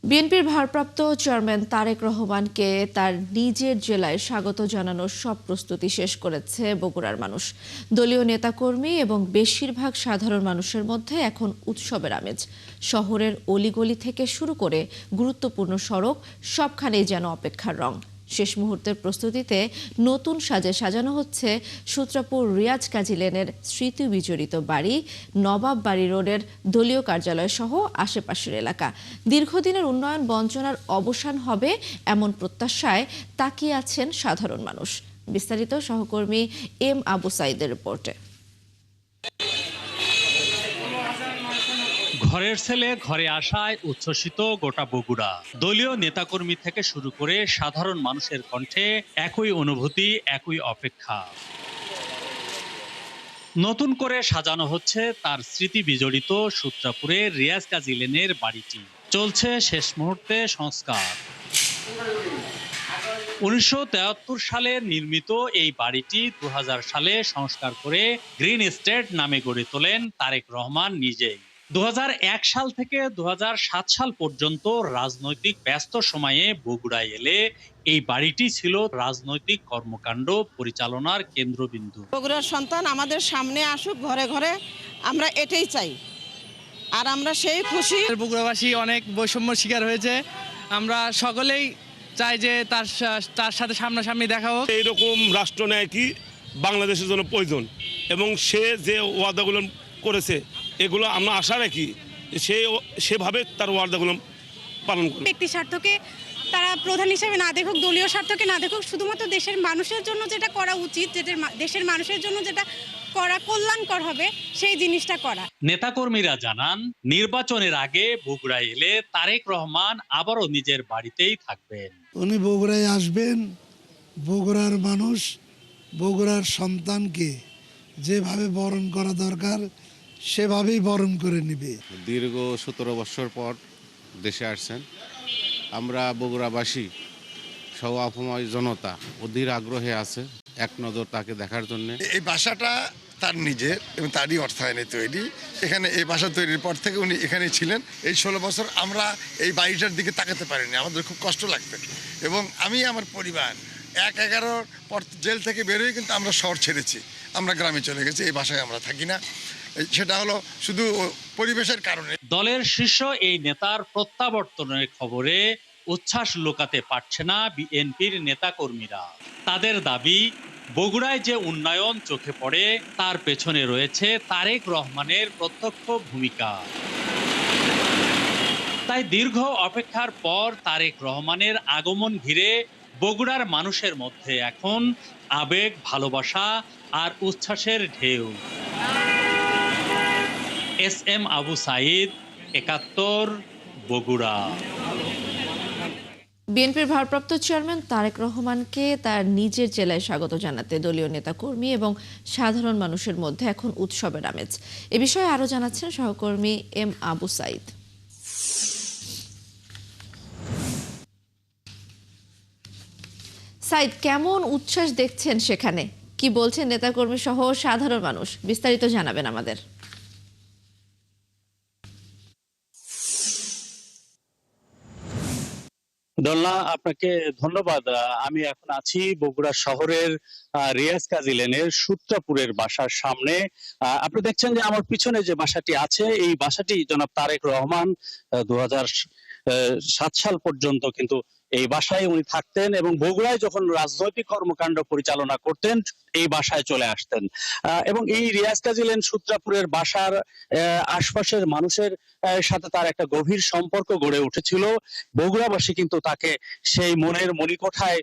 বিএনপির ভারপ্রাপ্ত চেয়ারম্যান তারেক রহমানকে তার নিজের জেলায় স্বাগত জানানোর সব প্রস্তুতি শেষ করেছে বগুড়ার মানুষ। দলীয় নেতাকর্মী এবং বেশিরভাগ সাধারণ মানুষের মধ্যে এখন উৎসবের আমেজ। শহরের অলিগলি থেকে শুরু করে গুরুত্বপূর্ণ সড়ক সবখানেই যেন অপেক্ষার রং। শেষ মুহূর্তের প্রস্তুতিতে নতুন সাজে সাজানো হচ্ছে সূত্রাপুর রিয়াজ কাজী লেনের স্মৃতি বিজড়িত বাড়ি, নবাব বাড়ি রোডের দলীয় কার্যালয় সহ আশেপাশের এলাকা। দীর্ঘদিনের উন্নয়ন বঞ্চনার অবসান হবে এমন প্রত্যাশায় তাকিয়ে আছেন সাধারণ মানুষ। বিস্তারিত সহকর্মী এম আবু সাইদের রিপোর্টে। ঘরের ছেলে ঘরে আসায় উচ্ছ্বসিত গোটা বগুড়া। দলীয় নেতাকর্মী থেকে শুরু করে সাধারণ মানুষের কণ্ঠে একই অনুভূতি, একই অপেক্ষা। নতুন করে সাজানো হচ্ছে তার স্মৃতি বিজড়িত সূত্রাপুরের রিয়াজ কাজী লেনের বাড়িটি। চলছে শেষ মুহূর্তে সংস্কার। 1973 সালে নির্মিত এই বাড়িটি 2000 সালে সংস্কার করে গ্রিন এস্টেট নামে গড়ে তোলেন তারেক রহমান নিজেই। 2001 সাল থেকে 2007 সাল পর্যন্ত রাজনৈতিক ব্যস্ত সময়ে বগুড়ায় এলে এই বাড়িটি ছিল রাজনৈতিক কর্মকাণ্ড পরিচালনার কেন্দ্রবিন্দু। বগুড়ার সন্তান আমাদের সামনে আসুক ঘরে ঘরে, আমরা এটাই চাই, আর আমরা সেই খুশি। বগুড়াবাসী অনেক বৈষম্যর শিকার হয়েছে, আমরা সকলেই চাই যে তার সাথে সামনাসামনি দেখা হোক। এইরকম রাষ্ট্রনায়কই বাংলাদেশের জন্য প্রয়োজন এবং সে যে ওয়াদাগুলো করেছে এগুলো আমরা আশা রাখি সেভাবে তার ওয়াদাগুলো পালন করবে। ব্যক্তি স্বার্থকে তারা প্রধান হিসেবে না দেখুক, দলীয় স্বার্থকে না দেখুক, শুধুমাত্র দেশের মানুষের জন্য যেটা করা উচিত, যেটা দেশের মানুষের জন্য যেটা করা কল্যাণকর হবে সেই জিনিসটা করা। নেতাকর্মীরা জানান, নির্বাচনের আগে বগুড়ায় এলে তারেক রহমান আবারও নিজের বাড়িতেই থাকবেন। উনি বগুড়ায় আসবেন, বগুড়ার মানুষ বগুড়ার সন্তানকে যেভাবে বরণ করা দরকার সেভাবেই বরণ করে নেবে। দীর্ঘ 17 বছর পর দেশে আসছেন। আমরা বগুড়াবাসী সহ আপাময় জনতা অধীর আগ্রহে আছে এক নজর তাকে দেখার জন্য। এই বাসাটা তার নিজের এবং তারই অর্থায়নে তৈরি। এখানে এই বাসা তৈরির পর থেকে উনি এখানেই ছিলেন। এই 16 বছর আমরা এই বাড়িটার দিকে তাকাতে পারিনি, আমাদের খুব কষ্ট লাগতো। এবং আমি আমার পরিবার 1/11 পর জেল থেকে বেরোয় কিন্তু আমরা শহর ছেড়েছি, আমরা গ্রামে চলে গেছি, এই বাসায় আমরা থাকি না। সেটা হলো শুধু পরিবেশের কারণে। দলের শীর্ষ এই নেতার প্রত্যাবর্তনের খবরে উচ্ছ্বাস লুকাতে পারছে না বিএনপির নেতাকর্মীরা। তাদের দাবি, বগুড়ায় যে উন্নয়ন চোখে পড়ে তার পেছনে রয়েছে তারেক রহমানের প্রত্যক্ষ ভূমিকা। তাই দীর্ঘ অপেক্ষার পর তারেক রহমানের আগমন ঘিরে বগুড়ার মানুষের মধ্যে এখন আবেগ, ভালোবাসা আর উচ্ছ্বাসের ঢেউ। S M Abu Sayeed, 71, Bogura. বিএনপির ভারপ্রাপ্ত চেয়ারম্যান তারেক রহমানকে তার নিজের জেলায় স্বাগত জানাতে দলীয় নেতাকর্মী এবং সাধারণ মানুষের মধ্যে এখন উৎসবের আমেজ। এ বিষয়ে আরো জানাচ্ছেন সহকর্মী এম আবু সাইদ। সাইদ, কেমন উচ্ছ্বাস দেখছেন সেখানে? কি বলছেন নেতাকর্মী সহ সাধারণ মানুষ? বিস্তারিত জানাবেন আমাদের। দোলনা, আপনাকে ধন্যবাদ। আমি এখন আছি বগুড়া শহরের রিয়াজ কাজী লেনের সূত্রাপুরের বাসার সামনে। আপনি দেখছেন যে আমার পিছনে যে বাসাটি আছে, এই বাসাটি জনাব তারেক রহমান 2007 সাল পর্যন্ত কিন্তু এই বাসায় উনি থাকতেন এবং বগুড়ায় যখন রাজনৈতিক কর্মকাণ্ড পরিচালনা করতেন এই বাসায় চলে আসতেন। এবং এই রিয়াজ কাজী লেন সূত্রাপুরের বাসার আশপাশের মানুষের সাথে তার একটা গভীর সম্পর্ক গড়ে উঠেছিল। বগুড়াবাসী কিন্তু তাকে সেই মনের মণিকোঠায়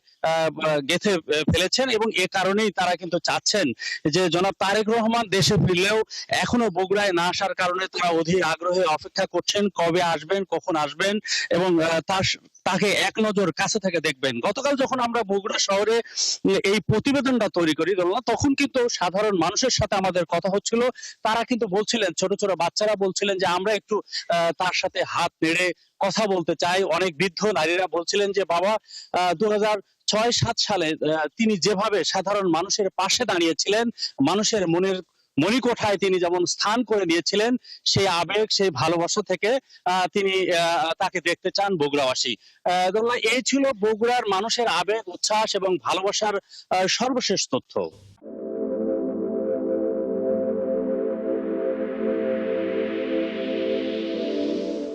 গেঁথে ফেলেছেন এবং এ কারণেই তারা কিন্তু চাচ্ছেন যে জনাব তারেক রহমান দেশে ফিরলেও এখনো বগুড়ায় না আসার কারণে তারা অধীর আগ্রহে অপেক্ষা করছেন কবে আসবেন, কখন আসবেন এবং তাকে এক নজর কাছে থেকে দেখবেন। গতকাল যখন আমরা বগুড়া শহরে এই প্রতিবেদনটা তৈরি করি তখন কিন্তু সাধারণ মানুষের সাথে আমাদের কথা হচ্ছিল। তারা কিন্তু বলছিলেন, ছোট ছোট বাচ্চারা বলছিলেন যে আমরা একটু তার সাথে হাত নেড়ে কথা বলতে চাই। অনেক বৃদ্ধ নারীরা বলছিলেন যে বাবা 2006-07 সালে তিনি যেভাবে সাধারণ মানুষের পাশে দাঁড়িয়েছিলেন, মানুষের মনের মণিকোঠায় তিনি যেমন স্থান করে নিয়েছিলেন, সেই আবেগ সেই ভালোবাসা থেকে তিনি তাকে দেখতে চান বগুড়াবাসী। এই ছিল বগুড়ার মানুষের আবেগ উচ্ছ্বাস এবং ভালোবাসার সর্বশেষ তথ্য।